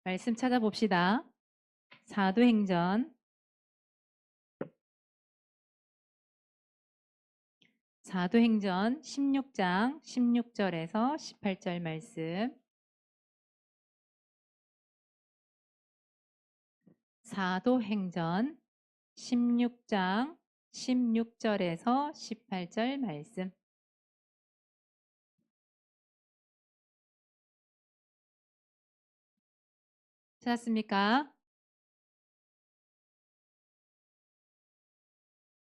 말씀 찾아봅시다. 사도행전 16장 16절에서 18절 말씀. 사도행전 16장 16절에서 18절 말씀. 찾았습니까?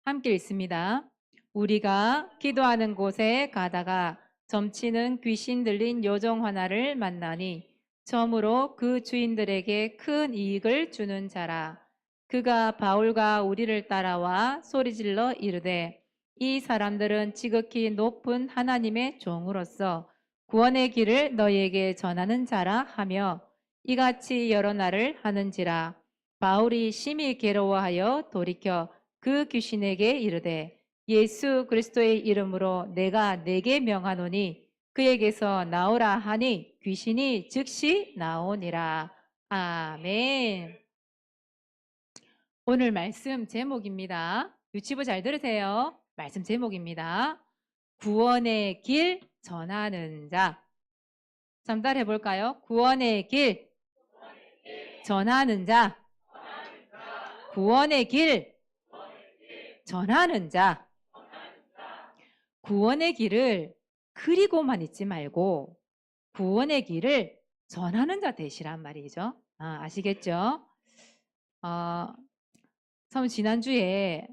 함께 읽습니다. 우리가 기도하는 곳에 가다가 점치는 귀신 들린 요정 하나를 만나니 처음으로 그 주인들에게 큰 이익을 주는 자라. 그가 바울과 우리를 따라와 소리질러 이르되 이 사람들은 지극히 높은 하나님의 종으로서 구원의 길을 너희에게 전하는 자라 하며 이같이 여러 날을 하는지라. 바울이 심히 괴로워하여 돌이켜 그 귀신에게 이르되 예수 그리스도의 이름으로 내가 네게 명하노니 그에게서 나오라 하니 귀신이 즉시 나오니라. 아멘. 오늘 말씀 제목입니다. 유치부 잘 들으세요. 말씀 제목입니다. 구원의 길 전하는 자. 잠깐 해볼까요? 구원의 길 전하는 자. 구원의 길 전하는 자. 구원의 길을 그리고만 있지 말고 구원의 길을 전하는 자 되시란 말이죠. 아시겠죠? 참 지난주에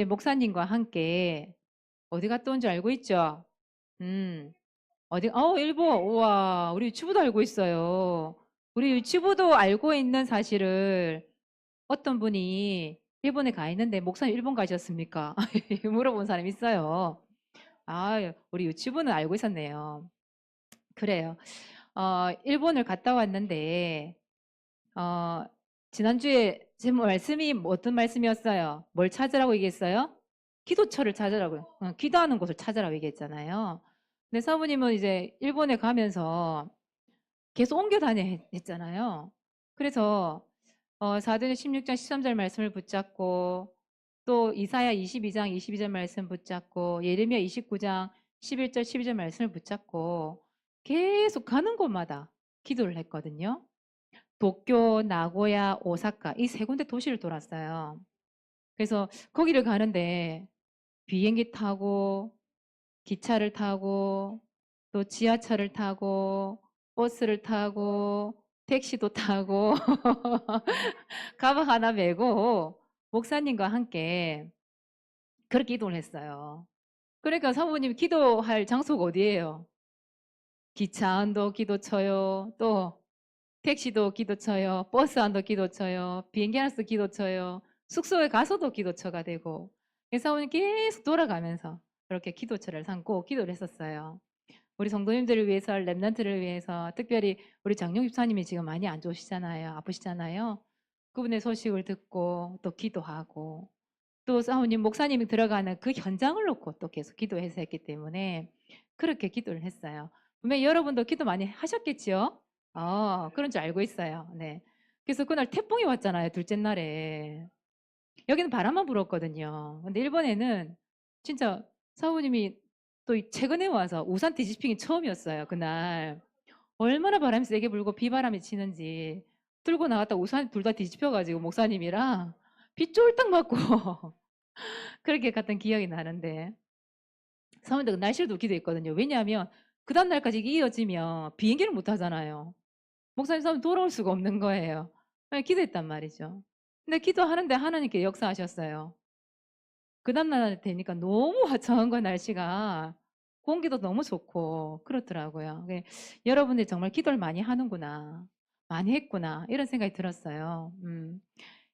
목사님과 함께 어디 갔다 온 줄 알고 있죠? 일본. 우와, 우리 유치부도 알고 있어요. 우리 유치부도 알고 있는 사실을 어떤 분이 일본에 가 있는데 목사님 일본 가셨습니까? 물어본 사람 있어요. 우리 유치부는 알고 있었네요. 그래요. 일본을 갔다 왔는데 지난주에 제 말씀이 어떤 말씀이었어요? 뭘 찾으라고 얘기했어요? 기도처를 찾으라고요. 기도하는 곳을 찾으라고 얘기했잖아요. 근데 사모님은 이제 일본에 가면서 계속 옮겨 다녀 했잖아요. 그래서 사도행 16장 13절 말씀을 붙잡고 또 이사야 22장 22절 말씀 붙잡고 예레미야 29장 11절 12절 말씀을 붙잡고 계속 가는 곳마다 기도를 했거든요. 도쿄, 나고야, 오사카 이 세 군데 도시를 돌았어요. 그래서 거기를 가는데 비행기 타고 기차를 타고 또 지하철을 타고 버스를 타고 택시도 타고 가방 하나 메고 목사님과 함께 그렇게 이동을 했어요. 그러니까 사모님 기도할 장소가 어디예요? 기차 안도 기도 쳐요. 또 택시도 기도 쳐요. 버스 안도 기도 쳐요. 비행기 안에서도 기도 쳐요. 숙소에 가서도 기도처가 되고 사모님 계속 돌아가면서 그렇게 기도처를 삼고 기도를 했었어요. 우리 성도님들을 위해서, 랩런트를 위해서, 특별히 우리 장용 집사님이 지금 많이 안 좋으시잖아요. 아프시잖아요. 그분의 소식을 듣고 또 기도하고 또 사모님 목사님이 들어가는 그 현장을 놓고 또 계속 기도해서 했기 때문에 그렇게 기도를 했어요. 분명히 여러분도 기도 많이 하셨겠지요? 그런 줄 알고 있어요. 네. 그래서 그날 태풍이 왔잖아요. 둘째 날에. 여기는 바람만 불었거든요. 근데 일본에는 진짜 사모님이 또 최근에 와서 우산 뒤집히기 처음이었어요. 그날. 얼마나 바람이 세게 불고 비바람이 치는지 들고 나갔다 우산 둘 다 뒤집혀가지고 목사님이랑 비 쫄딱 맞고 그렇게 갔던 기억이 나는데 사모님들 날씨를 기도했거든요. 왜냐하면 그 다음 날까지 이어지면 비행기를 못 하잖아요. 목사님 사모님 돌아올 수가 없는 거예요. 기도했단 말이죠. 근데 기도하는데 하나님께 역사하셨어요. 그 다음날 되니까 너무 화창한 거야 날씨가. 공기도 너무 좋고 그렇더라고요. 여러분들이 정말 기도를 많이 하는구나. 많이 했구나. 이런 생각이 들었어요.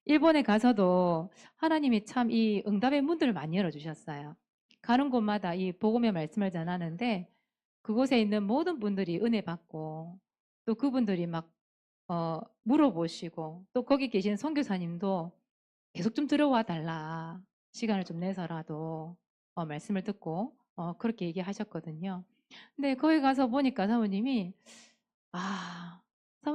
일본에 가서도 하나님이 참 이 응답의 문들을 많이 열어주셨어요. 가는 곳마다 이 복음의 말씀을 전하는데 그곳에 있는 모든 분들이 은혜 받고 또 그분들이 막 물어보시고 또 거기 계신 선교사님도 계속 좀 들어와 달라. 시간을 좀 내서라도 말씀을 듣고 그렇게 얘기하셨거든요. 근데 거기 가서 보니까 사모님이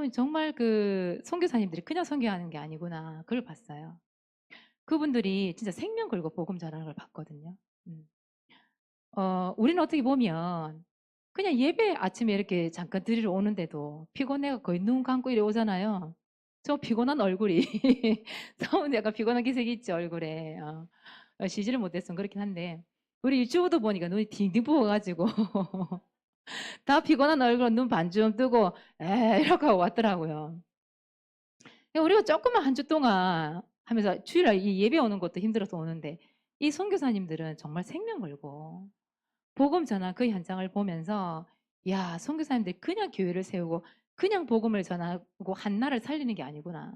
사모님 정말 그 선교사님들이 그냥 선교하는 게 아니구나. 그걸 봤어요. 그분들이 진짜 생명 걸고 복음 전하는 걸 봤거든요. 음. 우리는 어떻게 보면 그냥 예배 아침에 이렇게 잠깐 드리러 오는데도 피곤해가 거의 눈 감고 이래 오잖아요. 저 피곤한 얼굴이 사모님 약간 피곤한 기색이 있죠 얼굴에. 쉬지를 못했으면 그렇긴 한데 우리 유튜브도 보니까 눈이 딩딩 부어가지고 다 피곤한 얼굴로 눈 반쯤 뜨고 에 이러고 하고 왔더라고요. 우리가 조금만 한 주 동안 하면서 주일날 이 예배 오는 것도 힘들어서 오는데 이 선교사님들은 정말 생명 걸고 복음 전한 그 현장을 보면서 야 선교사님들이 그냥 교회를 세우고 그냥 복음을 전하고 한 나라를 살리는 게 아니구나.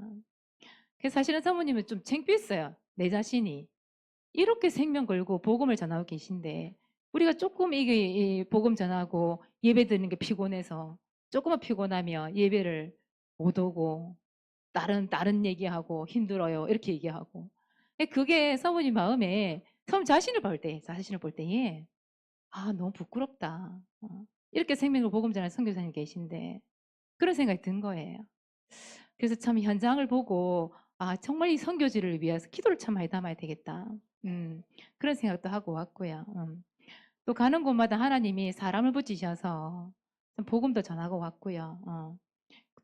그래서 사실은 사모님은 좀 창피했어요. 내 자신이 이렇게 생명 걸고 복음을 전하고 계신데 우리가 조금 이게 이 복음 전하고 예배 드리는 게 피곤해서 조금만 피곤하면 예배를 못 오고 다른 얘기하고 힘들어요 이렇게 얘기하고 그게 사모님 마음에 사모님 자신을 볼 때에 아 너무 부끄럽다. 이렇게 생명을 복음 전하는 선교사님 계신데 그런 생각이 든 거예요. 그래서 참 현장을 보고 아 정말 이 선교지를 위해서 기도를 참 많이 담아야 되겠다. 그런 생각도 하고 왔고요. 또 가는 곳마다 하나님이 사람을 붙이셔서 좀 복음도 전하고 왔고요.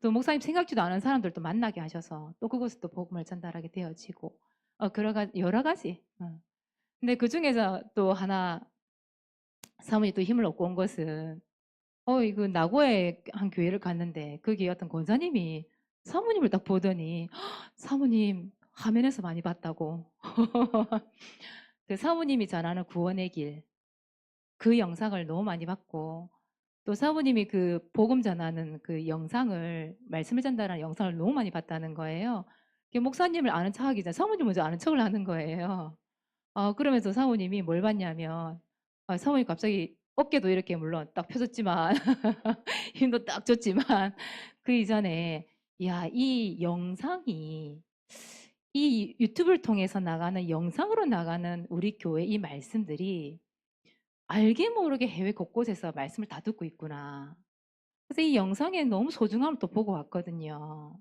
또 목사님 생각지도 않은 사람들도 만나게 하셔서 또 그곳에 또 복음을 전달하게 되어지고 여러 가지. 근데 그 중에서 또 하나 사모님 또 힘을 얻고 온 것은 이거 나고야에 한 교회를 갔는데 거기 어떤 권사님이 사모님을 딱 보더니 사모님 화면에서 많이 봤다고 그 사모님이 전하는 구원의 길 그 영상을 너무 많이 봤고 또 사모님이 그 복음 전하는 그 영상을 말씀을 전달하는 영상을 너무 많이 봤다는 거예요. 목사님을 아는 척하기 전에 사모님 먼저 아는 척을 하는 거예요. 그러면서 사모님이 뭘 봤냐면 사모님 갑자기 어깨도 이렇게 물론 딱 펴졌지만 힘도 딱 줬지만 그 이전에 야, 이 영상이 이 유튜브를 통해서 나가는 영상으로 나가는 우리 교회 이 말씀들이 알게 모르게 해외 곳곳에서 말씀을 다 듣고 있구나. 그래서 이 영상에 너무 소중함을 또 보고 왔거든요.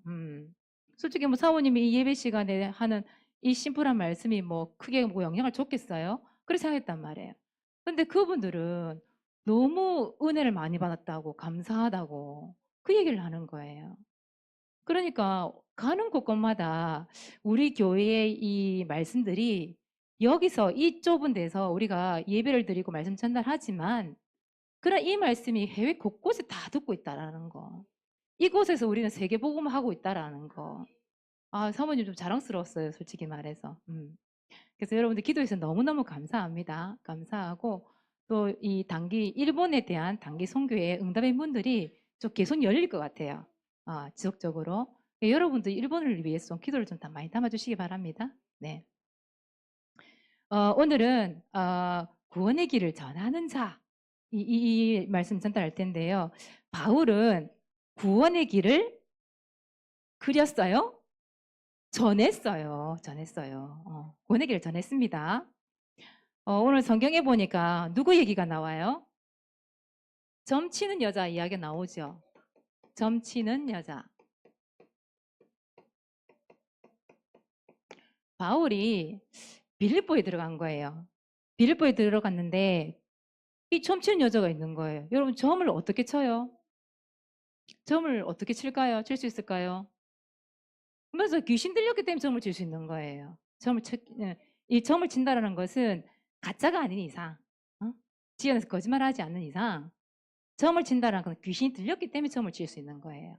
솔직히 뭐 사모님이 이 예배 시간에 하는 이 심플한 말씀이 뭐 크게 뭐 영향을 줬겠어요? 그렇게 생각했단 말이에요. 근데 그분들은 너무 은혜를 많이 받았다고 감사하다고 그 얘기를 하는 거예요. 그러니까 가는 곳곳마다 우리 교회의 이 말씀들이 여기서 이 좁은 데서 우리가 예배를 드리고 말씀 전달하지만 그런 이 말씀이 해외 곳곳에 다 듣고 있다라는 거. 이곳에서 우리는 세계복음을 하고 있다라는 거. 사모님 좀 자랑스러웠어요, 솔직히 말해서. 그래서 여러분들 기도해 주셔서 너무너무 감사합니다. 감사하고 또 이 단기 일본에 대한 단기 선교의 응답의 문들이 좀 계속 열릴 것 같아요. 지속적으로. 여러분들 일본을 위해서 좀 기도를 좀 많이 담아주시기 바랍니다. 네. 오늘은 구원의 길을 전하는 자 이 말씀 전달할 텐데요. 바울은 구원의 길을 그렸어요? 전했어요. 구원의 길을 전했습니다. 오늘 성경에 보니까 누구 얘기가 나와요? 점치는 여자 이야기가 나오죠. 점치는 여자. 바울이 빌립보에 들어간 거예요. 빌립보에 들어갔는데 이 점치는 여자가 있는 거예요. 여러분 점을 어떻게 쳐요? 점을 어떻게 칠까요? 칠 수 있을까요? 그래서 귀신 들렸기 때문에 점을 칠 수 있는 거예요. 이 점을 친다라는 것은 가짜가 아닌 이상, 지어내서 거짓말하지 않는 이상 점을 친다라는 건 귀신이 들렸기 때문에 점을 칠 수 있는 거예요.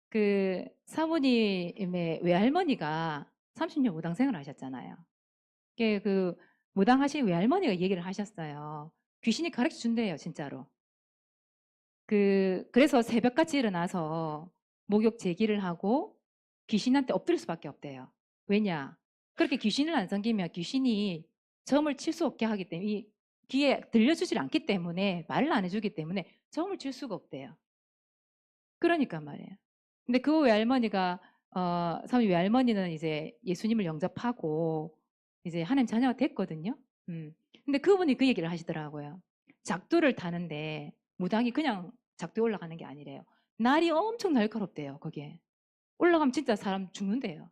그 사모님의 외할머니가 30년 무당생활을 하셨잖아요. 그 무당하신 외할머니가 얘기를 하셨어요. 귀신이 가르쳐 준대요, 진짜로. 그래서 새벽같이 일어나서 목욕 제기를 하고 귀신한테 엎드릴 수밖에 없대요. 왜냐? 그렇게 귀신을 안 섬기면 귀신이 점을 칠 수 없게 하기 때문에 이 귀에 들려주질 않기 때문에 말을 안 해주기 때문에 점을 칠 수가 없대요. 그러니까 말이에요. 근데 그 외할머니가 사실 외할머니는 이제 예수님을 영접하고 이제 하나님 자녀가 됐거든요. 근데 그분이 그 얘기를 하시더라고요. 작두를 타는데 무당이 그냥 작두에 올라가는 게 아니래요. 날이 엄청 날카롭대요, 거기에. 올라가면 진짜 사람 죽는데요.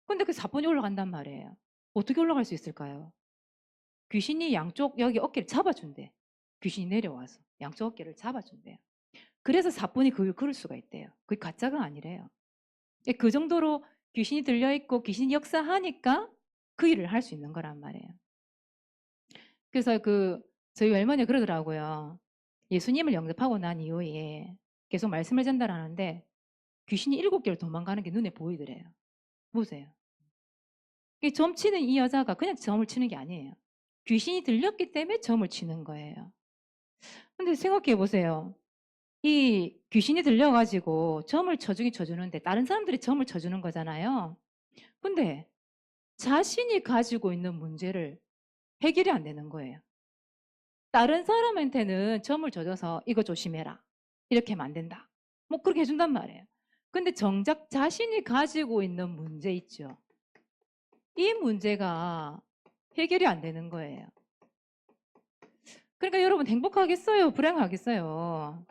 근데 그 사본이 올라간단 말이에요. 어떻게 올라갈 수 있을까요? 귀신이 양쪽 여기 어깨를 잡아준대. 귀신이 내려와서 양쪽 어깨를 잡아준대요. 그래서 사본이 그걸 걸을 수가 있대요. 그게 가짜가 아니래요. 그 정도로 귀신이 들려있고 귀신이 역사하니까 그 일을 할 수 있는 거란 말이에요. 그래서 저희 외할머니가 그러더라고요. 예수님을 영접하고 난 이후에 계속 말씀을 전달하는데 귀신이 7개를 도망가는 게 눈에 보이더래요. 보세요. 이 점 치는 이 여자가 그냥 점을 치는 게 아니에요. 귀신이 들렸기 때문에 점을 치는 거예요. 근데 생각해 보세요. 이 귀신이 들려가지고 점을 쳐주긴 쳐주는데 다른 사람들이 점을 쳐주는 거잖아요. 근데 자신이 가지고 있는 문제를 해결이 안 되는 거예요. 다른 사람한테는 점을 줘줘서 이거 조심해라. 이렇게 하면 안 된다. 뭐 그렇게 해준단 말이에요. 근데 정작 자신이 가지고 있는 문제 있죠. 이 문제가 해결이 안 되는 거예요. 그러니까 여러분 행복하겠어요? 불행하겠어요?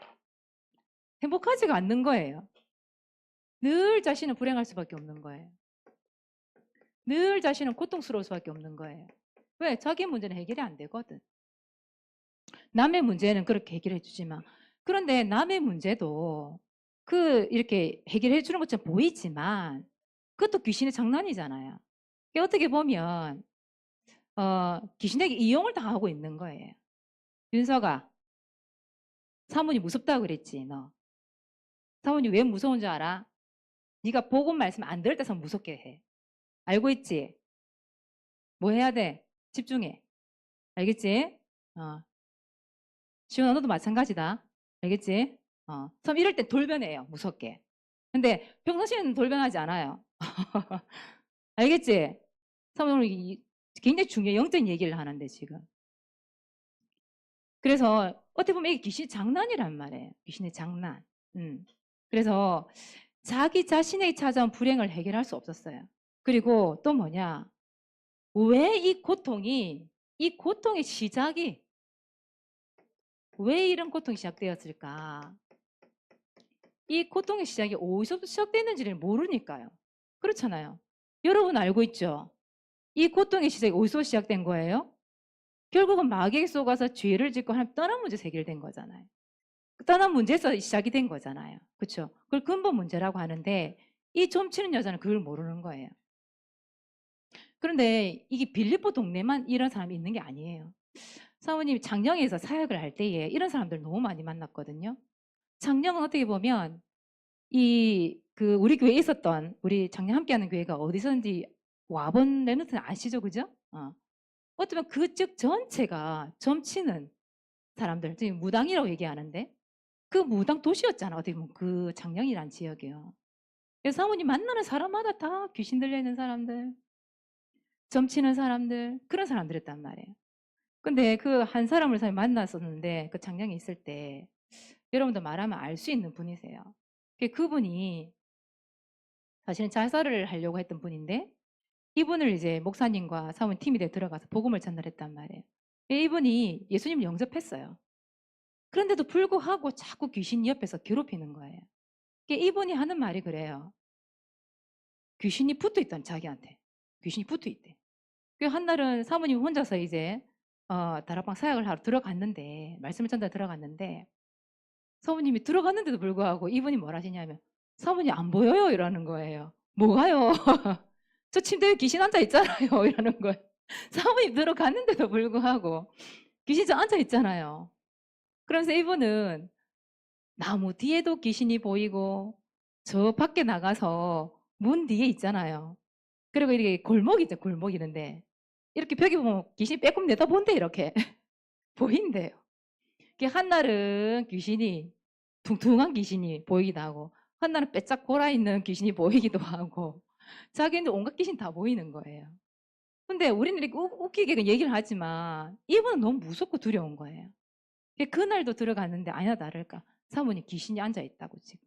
행복하지가 않는 거예요. 늘 자신은 불행할 수밖에 없는 거예요. 늘 자신은 고통스러울 수밖에 없는 거예요. 왜? 자기 문제는 해결이 안 되거든. 남의 문제는 그렇게 해결해 주지만 그런데 남의 문제도 이렇게 해결해 주는 것처럼 보이지만 그것도 귀신의 장난이잖아요. 어떻게 보면 귀신에게 이용을 당하고 있는 거예요. 윤서가 사모님 무섭다고 그랬지 너. 사모님 왜 무서운 줄 알아? 네가 복음 말씀 안 들을 때서 무섭게 해. 알고 있지? 뭐 해야 돼? 집중해. 알겠지? 지훈아 너도 마찬가지다. 알겠지? 참 이럴 때 돌변해요. 무섭게. 근데 평상시에는 돌변하지 않아요. 알겠지? 참 오늘 굉장히 중요한 영적인 얘기를 하는데 지금. 그래서 어떻게 보면 이게 귀신의 장난이란 말이에요. 귀신의 장난. 그래서 자기 자신에게 찾아온 불행을 해결할 수 없었어요. 그리고 또 뭐냐? 왜 이 고통의 시작이 왜 이런 고통이 시작되었을까? 이 고통의 시작이 어디서부터 시작됐는지를 모르니까요. 그렇잖아요. 여러분 알고 있죠? 이 고통의 시작이 어디서 시작된 거예요? 결국은 마귀에게 속아서 죄를 짓고 하나님 떠난 문제에서 해결된 거잖아요. 떠난 문제에서 시작이 된 거잖아요. 그렇죠? 그걸 근본 문제라고 하는데 이 좀 치는 여자는 그걸 모르는 거예요. 그런데 이게 빌립보 동네만 이런 사람이 있는 게 아니에요. 사모님이 장령에서 사역을 할 때에 이런 사람들 너무 많이 만났거든요. 장령은 어떻게 보면 우리 교회에 있었던 우리 작년 함께하는 교회가 어디서든지 와본 랩런트는 아시죠, 그죠? 어쩌면 그쪽 전체가 점치는 사람들, 지금 무당이라고 얘기하는데 그 무당 도시였잖아. 어떻게 보면 그 장령이란 지역이요. 그래서 사모님 만나는 사람마다 다 귀신 들려있는 사람들, 점치는 사람들, 그런 사람들이었단 말이에요. 근데 그 한 사람을 만났었는데 그 장령에 있을 때 여러분도 말하면 알 수 있는 분이세요. 그분이 사실은 자살을 하려고 했던 분인데 이분을 이제 목사님과 사모님 팀이 들어가서 복음을 전달했단 말이에요. 이분이 예수님을 영접했어요. 그런데도 불구하고 자꾸 귀신이 옆에서 괴롭히는 거예요. 이분이 하는 말이 그래요. 귀신이 붙어 있다는 자기한테. 귀신이 붙어 있대. 한 날은 사모님 혼자서 이제 다락방 사역을 하러 들어갔는데 말씀을 전달 들어갔는데 사모님이 들어갔는데도 불구하고 이분이 뭘 하시냐면 사모님 안 보여요 이러는 거예요. 뭐가요? 저 침대에 귀신 앉아 있잖아요 이러는 거예요. 사모님 들어갔는데도 불구하고 귀신 저 앉아 있잖아요. 그래서 이분은 나무 뒤에도 귀신이 보이고 저 밖에 나가서 문 뒤에 있잖아요. 그리고 이렇게 골목이죠, 골목 이런데 이렇게 벽에 보면 귀신이 빼꼼 내다본대 이렇게 보인대요. 한날은 귀신이 퉁퉁한 귀신이 보이기도 하고 한날은 빼짝 골아있는 귀신이 보이기도 하고 자기는 온갖 귀신 다 보이는 거예요. 근데 우리는 이렇게 웃기게 얘기를 하지만 이분은 너무 무섭고 두려운 거예요. 그날도 들어갔는데 아니나 다를까 사모님 귀신이 앉아있다고 지금.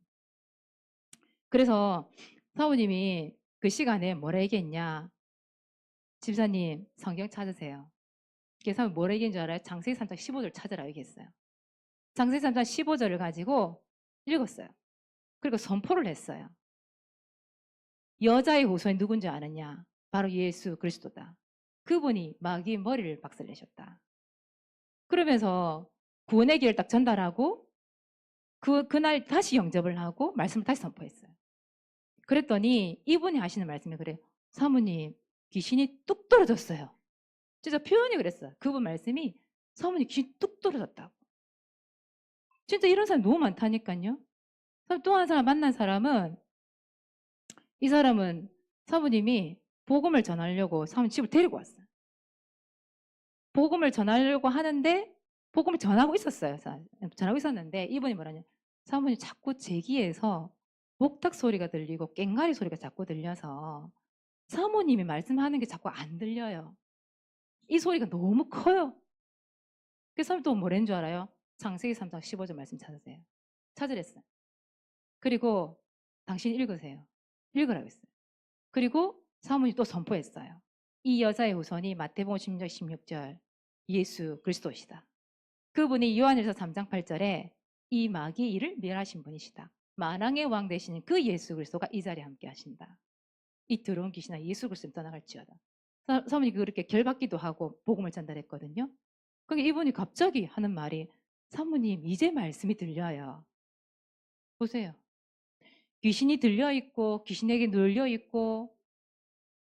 그래서 사모님이 그 시간에 뭐라 얘기했냐. 집사님 성경 찾으세요. 사모님 뭐라 얘기한 줄 알아요? 창세기 3장 15절 찾으라 얘기했어요. 창세기 3장 15절을 가지고 읽었어요. 그리고 선포를 했어요. 여자의 후손이 누군지 아느냐? 바로 예수 그리스도다. 그분이 마귀의 머리를 박살내셨다. 그러면서 구원의 길을 딱 전달하고 그날 다시 영접을 하고 말씀을 다시 선포했어요. 그랬더니 이분이 하시는 말씀이 그래요. 사모님, 귀신이 뚝 떨어졌어요. 진짜 표현이 그랬어요. 그분 말씀이 사모님 귀신 뚝 떨어졌다고. 진짜 이런 사람 너무 많다니까요. 또 한 사람 만난 사람은 이 사람은 사모님이 복음을 전하려고 사모님 집을 데리고 왔어요. 복음을 전하려고 하는데 복음을 전하고 있었어요. 전하고 있었는데 이분이 뭐라냐. 사모님 자꾸 제 귀에서 목탁 소리가 들리고 꽹과리 소리가 자꾸 들려서 사모님이 말씀하는 게 자꾸 안 들려요. 이 소리가 너무 커요. 그래서 또 뭐라는 줄 알아요? 창세기 3장 15절 말씀 찾으세요. 찾으랬어요. 그리고 당신 읽으세요. 읽으라고 했어요. 그리고 사모님이 또 선포했어요. 이 여자의 후손이 마태복음 16장 16절 예수 그리스도시다. 그분이 요한일서 3장 8절에 이 마귀의 일을 멸하신 분이시다. 만왕의 왕 되시는 그 예수 그리스도가 이 자리에 함께 하신다. 이 더러운 귀신아 예수 그리스도를 떠나갈지어다. 사모님이 그렇게 결받기도 하고 복음을 전달했거든요. 그게 이분이 갑자기 하는 말이 사모님 이제 말씀이 들려요. 보세요. 귀신이 들려있고 귀신에게 눌려있고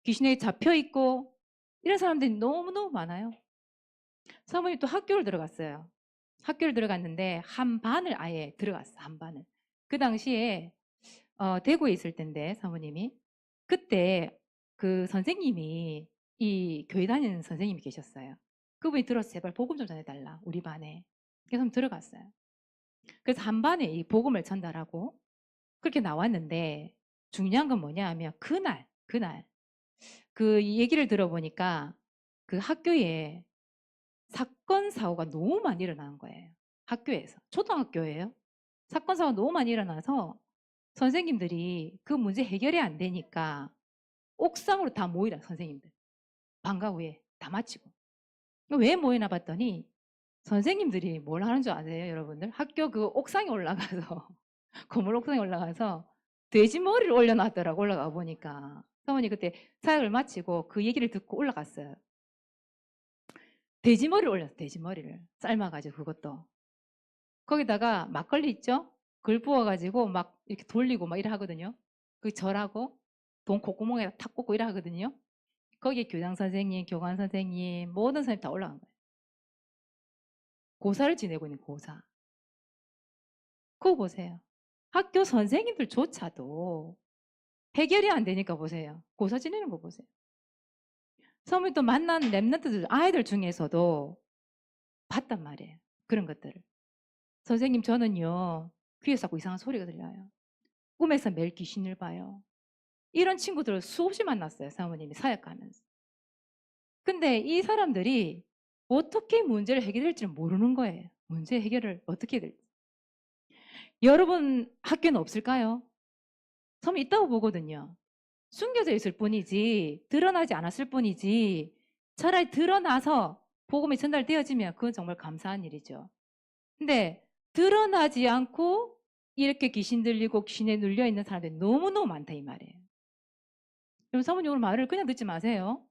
귀신에게 잡혀있고 이런 사람들이 너무너무 많아요. 사모님 또 학교를 들어갔어요. 학교를 들어갔는데 한 반을 아예 들어갔어요. 한 반을. 그 당시에 대구에 있을 때인데 사모님이 그때 그 선생님이 이 교회 다니는 선생님이 계셨어요. 그분이 들어서 제발 복음 좀 전해달라 우리 반에. 그래서 들어갔어요. 그래서 한 반에 이 복음을 전달하고 그렇게 나왔는데 중요한 건 뭐냐 하면 그날 그 얘기를 들어보니까 그 학교에 사건 사고가 너무 많이 일어나는 거예요. 학교에서. 초등학교예요. 사건 사고가 너무 많이 일어나서 선생님들이 그 문제 해결이 안 되니까 옥상으로 다 모이라 선생님들. 방과 후에 다 마치고. 왜 모이나 봤더니 선생님들이 뭘 하는 줄 아세요, 여러분들? 학교 그 옥상에 올라가서 건물 옥상에 올라가서 돼지 머리를 올려놨더라고. 올라가 보니까 사모님 그때 사역을 마치고 그 얘기를 듣고 올라갔어요. 돼지 머리를 올렸어. 돼지 머리를 삶아가지고 그것도 거기다가 막걸리 있죠? 그걸 부어가지고 막 이렇게 돌리고 막 이래 하거든요. 그 절하고 돈 콧구멍에 탁 꽂고 이래 하거든요. 거기에 교장 선생님, 교관 선생님, 모든 선생님 다 올라간 거예요. 고사를 지내고 있는 고사. 그거 보세요. 학교 선생님들조차도 해결이 안 되니까 보세요. 고사 지내는 거 보세요. 사모님 또 만난 랩런트들, 아이들 중에서도 봤단 말이에요. 그런 것들을. 선생님 저는요. 귀에서 자꾸 이상한 소리가 들려요. 꿈에서 매일 귀신을 봐요. 이런 친구들을 수없이 만났어요. 사모님이 사역하면서. 근데 이 사람들이 어떻게 문제를 해결할지는 모르는 거예요. 문제 해결을 어떻게 해야 될지. 여러분 학교는 없을까요? 저는 있다고 보거든요. 숨겨져 있을 뿐이지 드러나지 않았을 뿐이지 차라리 드러나서 복음이 전달되어지면 그건 정말 감사한 일이죠. 근데 드러나지 않고 이렇게 귀신 들리고 귀신에 눌려 있는 사람들이 너무너무 많다 이 말이에요. 여러분 사모님 오늘 말을 그냥 듣지 마세요.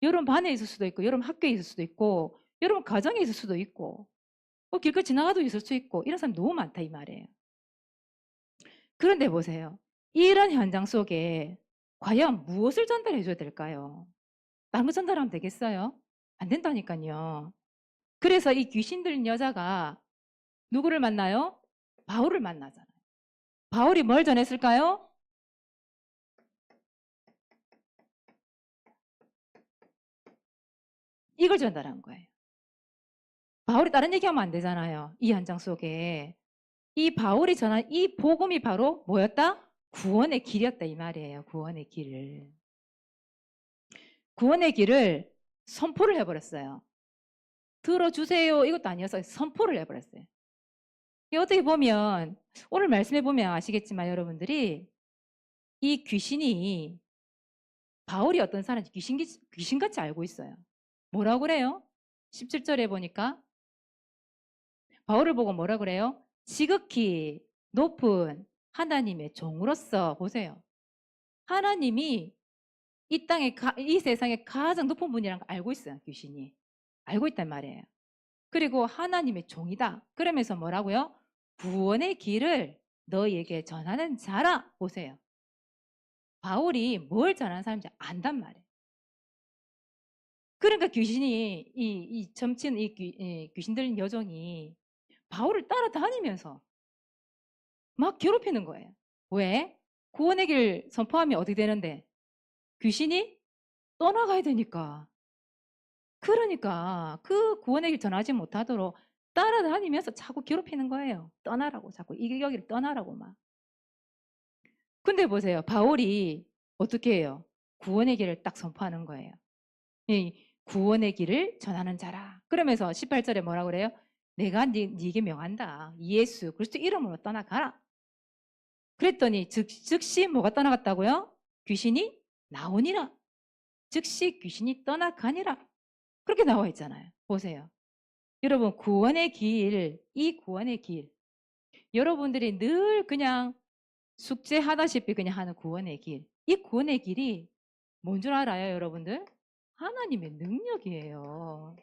여러분 반에 있을 수도 있고 여러분 학교에 있을 수도 있고 여러분 가정에 있을 수도 있고 길거리 지나가도 있을 수 있고 이런 사람 너무 많다 이 말이에요. 그런데 보세요. 이런 현장 속에 과연 무엇을 전달해 줘야 될까요? 다른 거 전달하면 되겠어요? 안 된다니까요. 그래서 이 귀신 들린 여자가 누구를 만나요? 바울을 만나잖아요. 바울이 뭘 전했을까요? 이걸 전달한 거예요. 바울이 다른 얘기하면 안 되잖아요. 이 현장 속에. 이 바울이 전한 이 복음이 바로 뭐였다? 구원의 길이었다 이 말이에요. 구원의 길을. 구원의 길을 선포를 해버렸어요. 들어주세요 이것도 아니어서 선포를 해버렸어요. 어떻게 보면 오늘 말씀해 보면 아시겠지만 여러분들이 이 귀신이 바울이 어떤 사람인지 귀신같이 알고 있어요. 뭐라고 그래요? 17절에 보니까 바울을 보고 뭐라 그래요? 지극히 높은 하나님의 종으로서 보세요. 하나님이 이 땅에 이 세상에 가장 높은 분이라는 걸 알고 있어요. 귀신이. 알고 있단 말이에요. 그리고 하나님의 종이다. 그러면서 뭐라고요? 구원의 길을 너희에게 전하는 자라. 보세요. 바울이 뭘 전하는 사람인지 안단 말이에요. 그러니까 귀신이 이 점치는 이 귀신 들린 여종이 바울을 따라다니면서 막 괴롭히는 거예요. 왜? 구원의 길 선포하면 어떻게 되는데? 귀신이 떠나가야 되니까. 그러니까 그 구원의 길 전하지 못하도록 따라다니면서 자꾸 괴롭히는 거예요. 떠나라고 자꾸 이 여기를 떠나라고 막. 근데 보세요. 바울이 어떻게 해요? 구원의 길을 딱 선포하는 거예요. 이 구원의 길을 전하는 자라. 그러면서 18절에 뭐라고 그래요? 내가 네게 명한다. 예수 그리스도 이름으로 떠나가라. 그랬더니 즉시 뭐가 떠나갔다고요? 귀신이 나오니라. 즉시 귀신이 떠나가니라. 그렇게 나와 있잖아요. 보세요. 여러분 구원의 길, 이 구원의 길. 여러분들이 늘 그냥 숙제하다시피 그냥 하는 구원의 길. 이 구원의 길이 뭔 줄 알아요, 여러분들? 하나님의 능력이에요.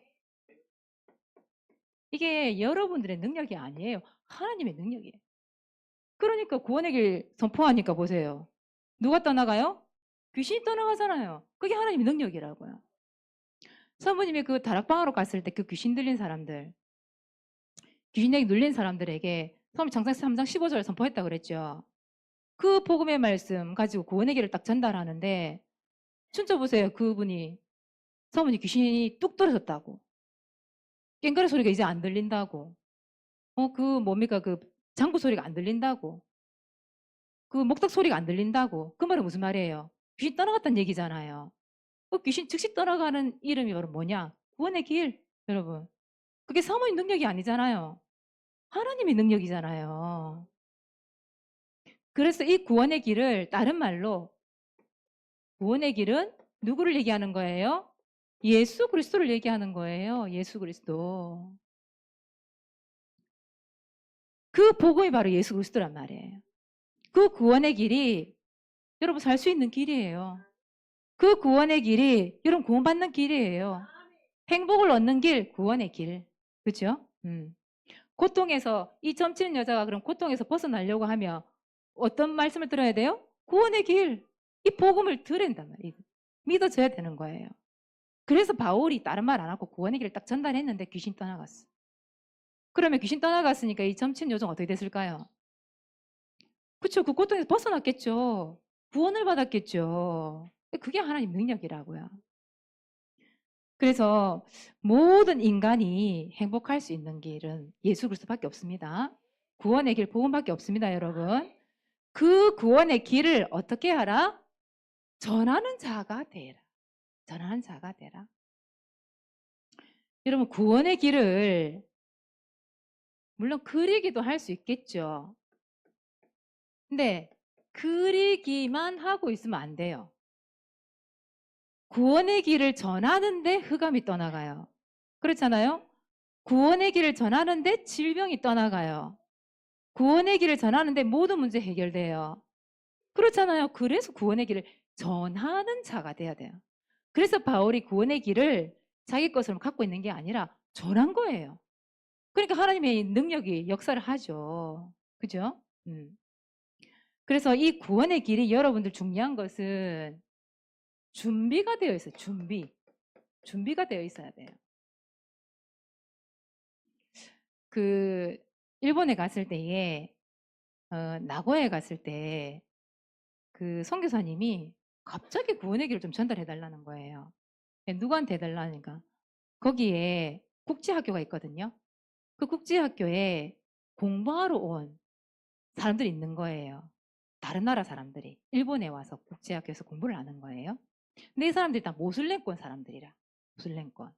이게 여러분들의 능력이 아니에요. 하나님의 능력이에요. 그러니까 구원의 길 선포하니까 보세요. 누가 떠나가요? 귀신이 떠나가잖아요. 그게 하나님의 능력이라고요. 사모님이 그 다락방으로 갔을 때 그 귀신 들린 사람들, 귀신에게 눌린 사람들에게 사모님 장세기 3장 15절 선포했다 그랬죠. 그 복음의 말씀 가지고 구원의 길을 딱 전달하는데 진짜 보세요. 그분이 사모님 귀신이 뚝 떨어졌다고. 깽가리 소리가 이제 안 들린다고. 그 뭡니까 그 장구 소리가 안 들린다고. 그 목탁 소리가 안 들린다고. 그 말은 무슨 말이에요? 귀신 떠나갔다는 얘기잖아요. 귀신 즉시 떠나가는 이름이 바로 뭐냐? 구원의 길, 여러분. 그게 사모님 능력이 아니잖아요. 하나님의 능력이잖아요. 그래서 이 구원의 길을 다른 말로 구원의 길은 누구를 얘기하는 거예요? 예수 그리스도를 얘기하는 거예요. 예수 그리스도. 그 복음이 바로 예수 그리스도란 말이에요. 그 구원의 길이 여러분 살 수 있는 길이에요. 그 구원의 길이 여러분 구원받는 길이에요. 행복을 얻는 길, 구원의 길. 그렇죠? 고통에서 이 점치는 여자가 그럼 고통에서 벗어나려고 하면 어떤 말씀을 들어야 돼요? 구원의 길. 이 복음을 들은단 말이에요. 믿어져야 되는 거예요. 그래서 바울이 다른 말 안 하고 구원의 길을 딱 전달했는데 귀신 떠나갔어. 그러면 귀신 떠나갔으니까 이 점치는 여자가 어떻게 됐을까요? 그렇죠. 그 고통에서 벗어났겠죠. 구원을 받았겠죠. 그게 하나님 능력이라고요. 그래서 모든 인간이 행복할 수 있는 길은 예수 그리스도밖에 없습니다. 구원의 길, 복음밖에 없습니다, 여러분. 그 구원의 길을 어떻게 하라? 전하는 자가 되라. 전하는 자가 되라. 여러분, 구원의 길을 물론 그리기도 할 수 있겠죠. 근데 그리기만 하고 있으면 안 돼요. 구원의 길을 전하는데 흑암이 떠나가요. 그렇잖아요? 구원의 길을 전하는데 질병이 떠나가요. 구원의 길을 전하는데 모든 문제 해결돼요. 그렇잖아요. 그래서 구원의 길을 전하는 자가 돼야 돼요. 그래서 바울이 구원의 길을 자기 것으로 갖고 있는 게 아니라 전한 거예요. 그러니까 하나님의 능력이 역사를 하죠. 그죠? 그래서 이 구원의 길이 여러분들 중요한 것은 준비가 되어 있어요. 준비가 되어 있어야 돼요. 그 일본에 갔을 때에 나고야에 갔을 때 그 선교사님이 갑자기 구원의 길을 좀 전달해 달라는 거예요. 누구한테 해달라니까 거기에 국제학교가 있거든요. 그 국제학교에 공부하러 온 사람들이 있는 거예요. 다른 나라 사람들이 일본에 와서 국제학교에서 공부를 하는 거예요. 근데 이 사람들이 다 모슬렘권 사람들이라. 모슬렘권.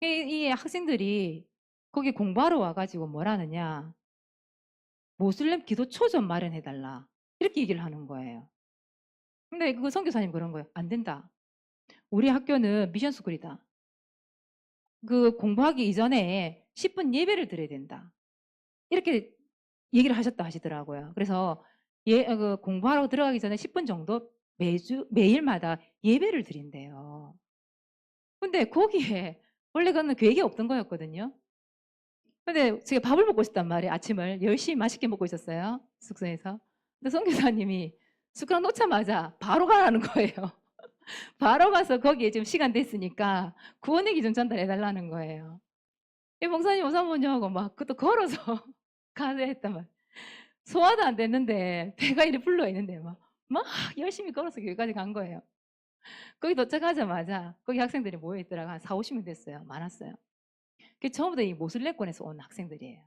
이 학생들이 거기 공부하러 와가지고 뭐라느냐 모슬렘 기도처 좀 마련해달라 이렇게 얘기를 하는 거예요. 근데 그 선교사님 그런 거예요. 안 된다. 우리 학교는 미션 스쿨이다. 그 공부하기 이전에 10분 예배를 드려야 된다. 이렇게 얘기를 하셨다 하시더라고요. 그래서 공부하러 들어가기 전에 10분 정도 매일마다 예배를 드린대요. 근데 거기에 원래 그거는 계획이 없던 거였거든요. 근데 제가 밥을 먹고 있었단 말이에요. 아침을 열심히 맛있게 먹고 있었어요. 숙소에서. 근데 선교사님이 숟가락 놓자마자 바로 가라는 거예요. 바로 가서 거기에 지금 시간 됐으니까 구원의 기준 전달해 달라는 거예요. 이 목사님 오사모님하고 막 그것도 걸어서 가야 했단 말이에요. 소화도 안 됐는데 배가 이리 불러 있는데 막 열심히 걸어서 여기까지 간 거예요. 거기 도착하자마자 거기 학생들이 모여 있더라고. 한 4, 50명 됐어요. 많았어요. 그 전부 다 이 모슬렘권에서 온 학생들이에요.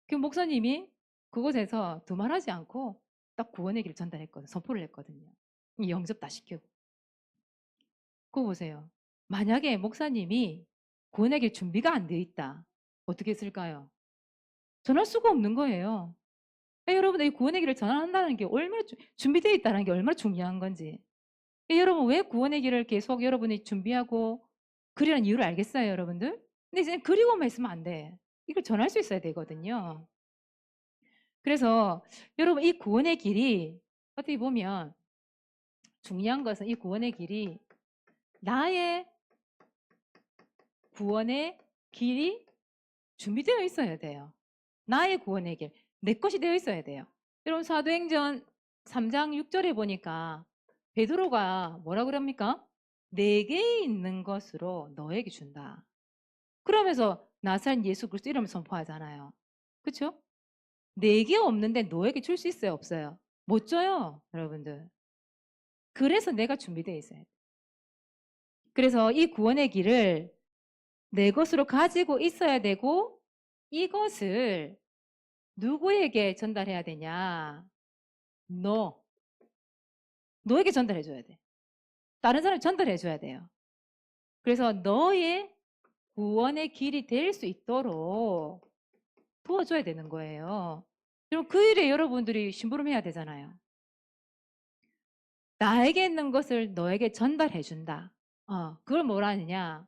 그 목사님이 그곳에서 두말하지 않고 딱 구원의 길을 전달했거든요. 선포를 했거든요. 영접 다 시키고. 그거 보세요. 만약에 목사님이 구원의 길 준비가 안 되어 있다. 어떻게 했을까요? 전할 수가 없는 거예요. 여러분, 이 구원의 길을 전한다는 게 얼마나 준비되어 있다는 게 얼마나 중요한 건지. 여러분, 왜 구원의 길을 계속 여러분이 준비하고 그리라는 이유를 알겠어요, 여러분들? 근데 이제 그리고만 있으면 안 돼. 이걸 전할 수 있어야 되거든요. 그래서 여러분, 이 구원의 길이 어떻게 보면 중요한 것은 이 구원의 길이 나의 구원의 길이 준비되어 있어야 돼요. 나의 구원의 길, 내 것이 되어 있어야 돼요. 여러분, 사도행전 3장 6절에 보니까 베드로가 뭐라 그럽니까? 내게 있는 것으로 너에게 준다. 그러면서 나사렛 예수 그리스도 이름을 선포하잖아요. 그렇죠? 내게 없는데 너에게 줄 수 있어요, 없어요? 못 줘요, 여러분들. 그래서 내가 준비되어 있어야 돼. 그래서 이 구원의 길을 내 것으로 가지고 있어야 되고 이것을 누구에게 전달해야 되냐? 너에게 전달해 줘야 돼. 다른 사람이 전달해 줘야 돼요. 그래서 너의 구원의 길이 될 수 있도록 도와줘야 되는 거예요. 그럼 그 일에 여러분들이 심부름해야 되잖아요. 나에게 있는 것을 너에게 전달해 준다. 그걸 뭐라 하느냐?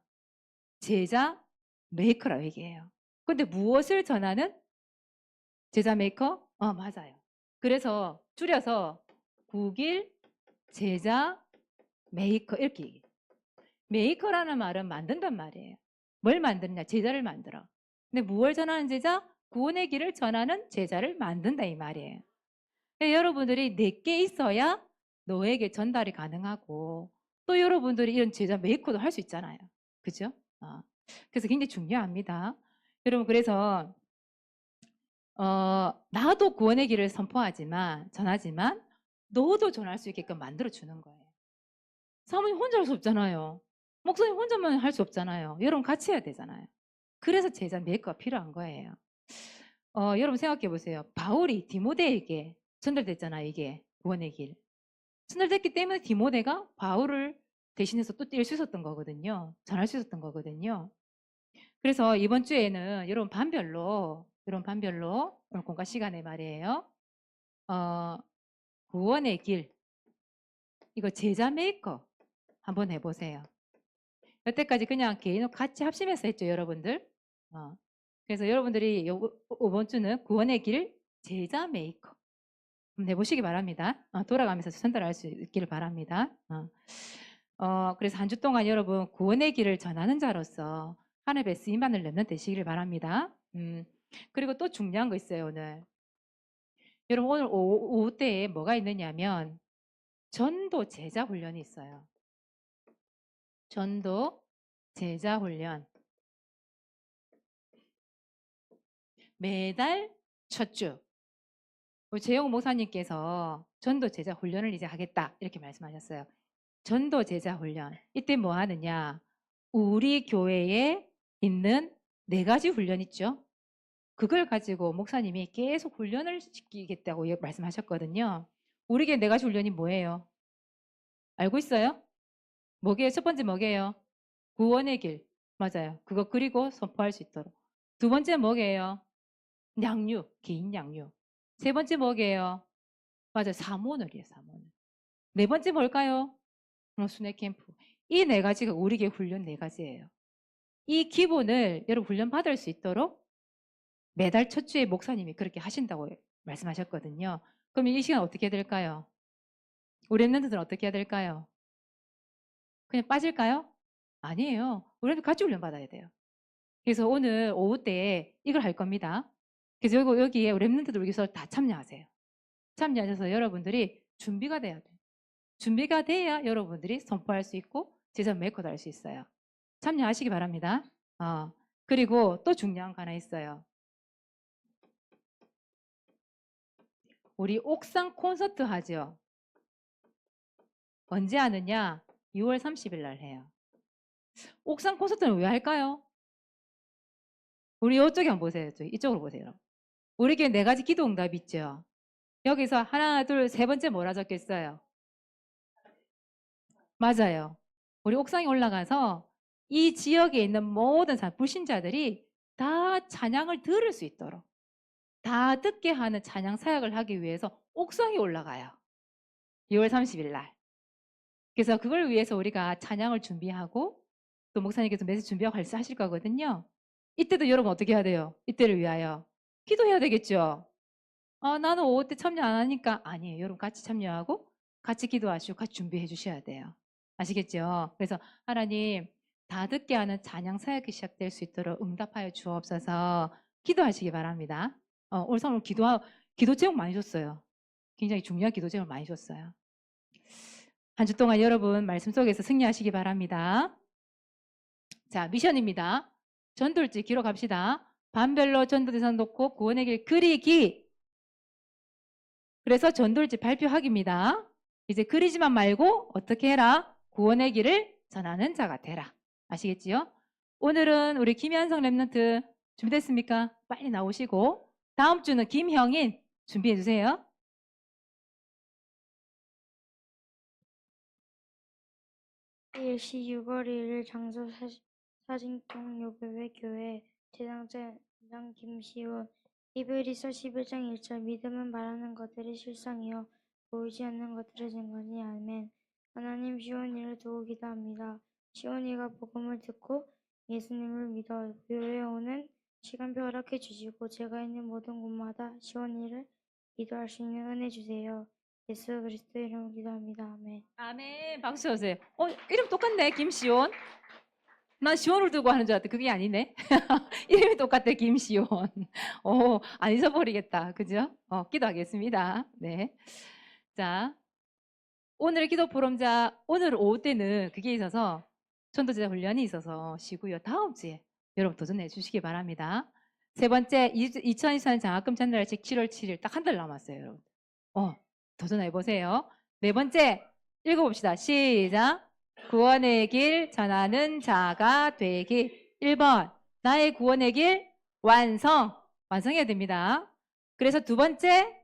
제자 메이커라고 얘기해요. 근데 무엇을 전하는? 제자 메이커? 맞아요. 그래서 줄여서 국일 제자 메이커 이렇게 얘기해요. 메이커라는 말은 만든단 말이에요. 뭘 만드느냐? 제자를 만들어. 근데 무엇을 전하는 제자? 구원의 길을 전하는 제자를 만든다 이 말이에요. 여러분들이 내게 있어야 너에게 전달이 가능하고 또 여러분들이 이런 제자 메이커도 할 수 있잖아요. 그죠? 그래서 굉장히 중요합니다. 여러분 그래서 나도 구원의 길을 전하지만 너도 전할 수 있게끔 만들어 주는 거예요. 사모님 혼자 할 수 없잖아요. 목사님 혼자만 할 수 없잖아요. 여러분 같이 해야 되잖아요. 그래서 제자 메이커가 필요한 거예요. 여러분 생각해 보세요. 바울이 디모데에게 전달됐잖아요. 이게 구원의 길. 전달됐기 때문에 디모데가 바울을 대신해서 또 뛸 수 있었던 거거든요. 전할 수 있었던 거거든요. 그래서 이번 주에는 여러분 반별로 오늘 공과 시간에 말이에요. 구원의 길 이거 제자 메이커 한번 해보세요. 여태까지 그냥 개인으로 같이 합심해서 했죠, 여러분들. 그래서 여러분들이 이번 주는 구원의 길 제자 메이커 한번 해보시기 바랍니다. 돌아가면서 전달할 수 있기를 바랍니다. 그래서 한 주 동안 여러분 구원의 길을 전하는 자로서 하늘의 쓰임받는 렘넌트 되시기를 바랍니다. 그리고 또 중요한 거 있어요, 오늘. 여러분 오늘 오후 때에 뭐가 있느냐면 전도 제자 훈련이 있어요. 전도 제자 훈련. 매달 첫 주. 우리 재용 목사님께서 전도 제자 훈련을 이제 하겠다 이렇게 말씀하셨어요. 전도 제자 훈련. 이때 뭐 하느냐? 우리 교회에 있는 4가지 훈련 있죠. 그걸 가지고 목사님이 계속 훈련을 시키겠다고 말씀하셨거든요. 우리 교회 4가지 훈련이 뭐예요? 알고 있어요? 뭐게요? 첫 번째 뭐게요? 구원의 길. 맞아요. 그거 그리고 선포할 수 있도록. 두 번째 뭐게요? 양육, 개인 양육. 세 번째 뭐게요? 맞아요. 사모늘이에요, 사모늘. 네 번째 뭘까요? 순회 캠프. 이 4가지가 우리 교회 훈련 4가지예요. 이 기본을 여러분 훈련 받을 수 있도록 매달 첫 주에 목사님이 그렇게 하신다고 말씀하셨거든요. 그럼 이 시간 어떻게 해야 될까요? 우리 랩런트들은 어떻게 해야 될까요? 그냥 빠질까요? 아니에요. 우리 같이 훈련 받아야 돼요. 그래서 오늘 오후 때 이걸 할 겁니다. 그래서 여기에 랩런트들 여기서 다 참여하세요. 참여하셔서 여러분들이 준비가 돼야 돼요. 준비가 돼야 여러분들이 선포할 수 있고 제자 메이커도 할 수 있어요. 참여하시기 바랍니다. 그리고 또 중요한 거 하나 있어요. 우리 옥상 콘서트 하죠. 언제 하느냐? 6월 30일 날 해요. 옥상 콘서트는 왜 할까요? 우리 이쪽에 한번 보세요. 이쪽으로 보세요. 우리 교회 4가지 기도 응답 있죠. 여기서 하나, 둘, 세 번째 뭐라 적혔어요? 맞아요. 우리 옥상에 올라가서 이 지역에 있는 모든 불신자들이 다 찬양을 들을 수 있도록 다 듣게 하는 찬양 사역을 하기 위해서 옥상에 올라가요. 6월 30일 날. 그래서 그걸 위해서 우리가 찬양을 준비하고 또 목사님께서 메시지 준비하고 하실 거거든요. 이때도 여러분 어떻게 해야 돼요? 이때를 위하여 기도해야 되겠죠. 나는 오후 때 참여 안 하니까 아니에요. 여러분 같이 참여하고 같이 기도하시고 같이 준비해 주셔야 돼요. 아시겠죠? 그래서 하나님 다 듣게 하는 찬양 사역이 시작될 수 있도록 응답하여 주옵소서 기도하시기 바랍니다. 오늘 성을 기도 제목 많이 줬어요. 굉장히 중요한 기도 제목 많이 줬어요. 한 주 동안 여러분 말씀 속에서 승리하시기 바랍니다. 자, 미션입니다. 전도일지 기록합시다. 반별로 전도대상 놓고 구원의 길 그리기. 그래서 전도일지 발표하기입니다. 이제 그리지만 말고 어떻게 해라? 구원의 길을 전하는 자가 되라. 아시겠지요? 오늘은 우리 김현성 랩런트 준비됐습니까? 빨리 나오시고 다음 주는 김형인 준비해 주세요. 일시 6월 1일 장소 사진통 요배회 교회 제당장 김시훈 히브리서 11장 1절 믿음은 바라는 것들의 실상이요 보이지 않는 것들의 증거니 아멘. 하나님 시온이를 두고 기도합니다. 시온이가 복음을 듣고 예수님을 믿어 교회에 오는 시간표 허락해 주시고 제가 있는 모든 곳마다 시온이를 기도할 수 있는 은혜 주세요. 예수 그리스도 이름으로 기도합니다. 아멘. 아멘. 박수 쳐주세요. 이름 똑같네. 김시온. 난 시온을 두고 하는 줄 알았더니 그게 아니네. 이름이 똑같아. 김시온. 안 잊어버리겠다. 그죠? 기도하겠습니다. 네. 자, 오늘 기도 포럼자 오늘 오후 때는 그게 있어서 전도제자 훈련이 있어서 쉬고요. 다음 주에 여러분 도전해 주시기 바랍니다. 세 번째 2024년 장학금 전달식 7월 7일 딱 한 달 남았어요. 여러분. 도전해 보세요. 네 번째 읽어봅시다. 시작. 구원의 길 전하는 자가 되기. 1번 나의 구원의 길 완성해야 됩니다. 그래서 두 번째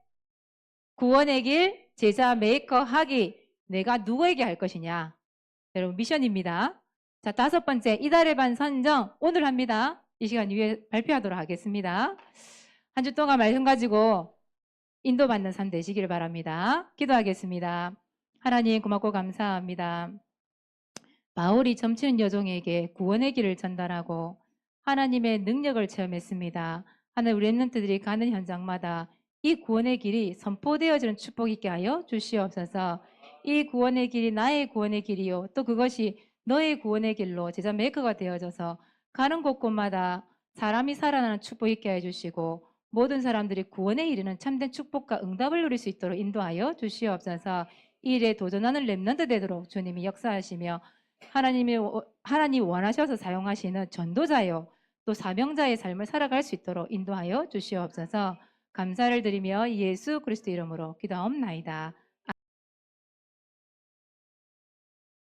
구원의 길 제자 메이커 하기. 내가 누구에게 할 것이냐. 여러분 미션입니다. 자, 다섯 번째 이달의 반 선정 오늘 합니다. 이 시간 이후에 발표하도록 하겠습니다. 한 주 동안 말씀 가지고 인도받는 삶 되시길 바랍니다. 기도하겠습니다. 하나님 고맙고 감사합니다. 바울이 점치는 여종에게 구원의 길을 전달하고 하나님의 능력을 체험했습니다. 하나님 우리 랩런트들이 가는 현장마다 이 구원의 길이 선포되어지는 축복 있게 하여 주시옵소서. 이 구원의 길이 나의 구원의 길이요 또 그것이 너의 구원의 길로 제자 메이커가 되어져서 가는 곳곳마다 사람이 살아나는 축복 있게 해주시고 모든 사람들이 구원에 이르는 참된 축복과 응답을 누릴 수 있도록 인도하여 주시옵소서. 이 일에 도전하는 랩런트 되도록 주님이 역사하시며 하나님 원하셔서 사용하시는 전도자요 또 사명자의 삶을 살아갈 수 있도록 인도하여 주시옵소서. 감사를 드리며 예수 그리스도 이름으로 기도하옵나이다.